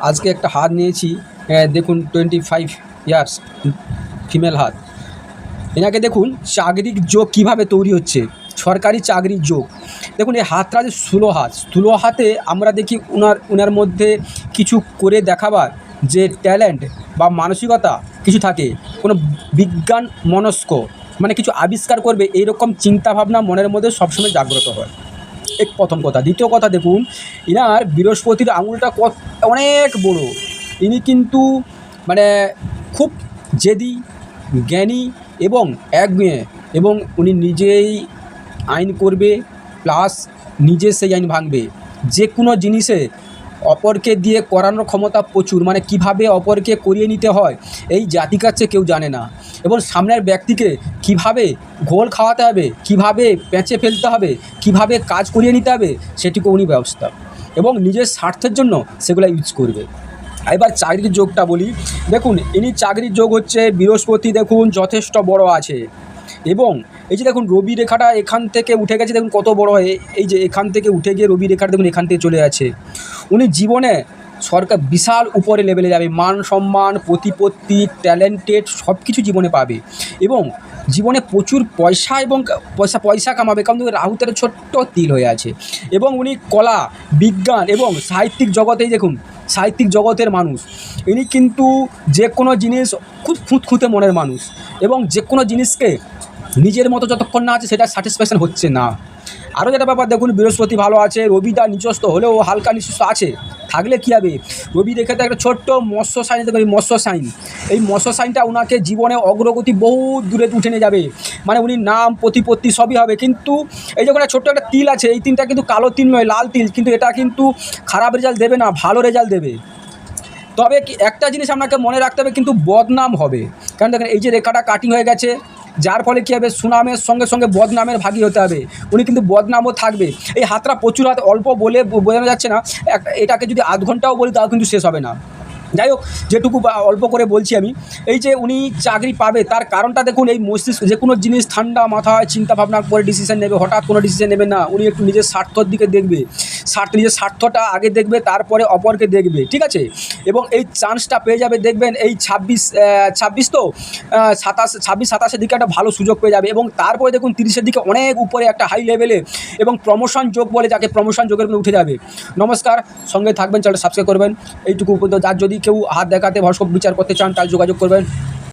আজকে একটা হাত নিয়েছি, দেখুন 25 ইয়ার্স ফিমেল হাত। এনাকে দেখুন চাকরির যোগ কীভাবে তৈরি হচ্ছে, সরকারি চাকরির যোগ। দেখুন এই হাতটা যে স্থূল হাতে আমরা দেখি ওনার মধ্যে কিছু করে দেখাবার যে ট্যালেন্ট বা মানসিকতা কিছু থাকে, কোনো বিজ্ঞান মনস্ক মানে কিছু আবিষ্কার করবে এইরকম চিন্তাভাবনা মনের মধ্যে সবসময় জাগ্রত হয়। এক প্রথম কথা। দ্বিতীয় কথা, দেখুন ইনার বৃহস্পতির আঙুলটা অনেক বড়। ইনি কিন্তু মানে খুব জেদি, জ্ঞানী এবং একগুঁয়ে, এবং উনি নিজেই আইন করবে প্লাস নিজে সেই আইন ভাঙবে। যে কোনো জিনিসে অপরকে দিয়ে করানোর ক্ষমতা প্রচুর, মানে কিভাবে অপরকে করিয়ে নিতে হয় এই জাতিকার চেয়ে কেউ জানে না। এবং সামনের ব্যক্তিকে কিভাবে ঘোল খাওয়াতে হবে, কিভাবে পেঁচে ফেলতে হবে, কিভাবে কাজ করিয়ে নিতে হবে সেটুকু উনি ব্যবস্থা, এবং নিজের স্বার্থের জন্য সেগুলো ইউজ করবে। এবার চাকরির যোগটা বলি। দেখুন ইনি চাকরির যোগ হচ্ছে বৃহস্পতি, দেখুন যথেষ্ট বড় আছে। এবং এই যে দেখুন রবি রেখাটা এখান থেকে উঠে গেছে, দেখুন কত বড় হয়। এই যে এখান থেকে উঠে গিয়ে রবি রেখাটা দেখুন এখান থেকে চলে আছে। উনি জীবনে সরকার বিশাল উপরে লেভেলে যাবে, মান সম্মান প্রতিপত্তি ট্যালেন্টেড সব কিছু জীবনে পাবে, এবং জীবনে প্রচুর পয়সা এবং পয়সা কামাবে, কারণ রাহুতের ছোট্ট তিল হয়ে আছে। এবং উনি কলা বিজ্ঞান এবং সাহিত্যিক জগতেই দেখুন সাহিত্যিক জগতের মানুষ। ইনি কিন্তু যে কোনো জিনিস খুব খুঁতখুঁতে মনের মানুষ, এবং যে কোনো জিনিসকে নিজের মতো যতক্ষণ না আছে সেটা স্যাটিসফ্যাকশন হচ্ছে না। আরও যেটা ব্যাপার, দেখুন বৃহস্পতি ভালো আছে, রবিটা নিচস্থ হলেও হালকা নিচস্থ আছে, থাকলে কী হবে, রবি রেখে তো একটা ছোট্ট মৎস্য সাইন, দেখুন এই মৎস্য সাইন, এই মৎস্য সাইনটা ওনাকে জীবনে অগ্রগতি বহু দূরে উঠে নিয়ে যাবে, মানে উনি নাম প্রতিপত্তি সবই হবে। কিন্তু এই যখন ছোট্ট একটা তিল আছে, এই তিলটা কিন্তু কালো তিল নয়, লাল তিল, কিন্তু এটা কিন্তু খারাপ রেজাল্ট দেবে না, ভালো রেজাল্ট দেবে। তবে একটা জিনিস আপনাকে মনে রাখতে হবে, কিন্তু বদনাম হবে। কারণ দেখেন এই যে রেখাটা কাটিং হয়ে গেছে, যার ফলে কী হবে, সুনামের সঙ্গে সঙ্গে বদনামের ভাগী হতে হবে, উনি কিন্তু বদনামও থাকবে। এই হাতটা প্রচুর হাত, অল্প বলে বোঝানো যাচ্ছে না, এটাকে যদি আধ ঘন্টাও বলি তাও কিন্তু শেষ হবে না। যাই হোক, যেটুকু অল্প করে বলছি আমি, এই যে উনি চাকরি পাবে তার কারণটা দেখুন, এই মস্তিষ্ক যে কোনো জিনিস ঠান্ডা মাথায় চিন্তা ভাবনা করে ডিসিশন নেবে, হঠাৎ কোনো ডিসিশন নেবে না। উনি একটু নিজের স্বার্থর দিকে দেখবে, নিজের স্বার্থটা আগে দেখবে, তারপরে অপরকে দেখবে, ঠিক আছে। এবং এই চান্সটা পেয়ে যাবে, দেখবেন এই 26 তো 27-28-এর দিকে একটা ভালো সুযোগ পেয়ে যাবে, এবং তারপরে দেখুন 30-এর দিকে অনেক উপরে একটা হাই লেভেলে, এবং প্রমোশন যোগ বলে যাকে, প্রমোশন যোগের মধ্যে উঠে যাবে। নমস্কার, সঙ্গে থাকবেন, চ্যানেলটা সাবস্ক্রাইব করবেন। এইটুকু উপর, যার যদি কেউ হাত দেখাতে হরস্কোপ বিচার করতে চান তাহলে যোগাযোগ করবেন।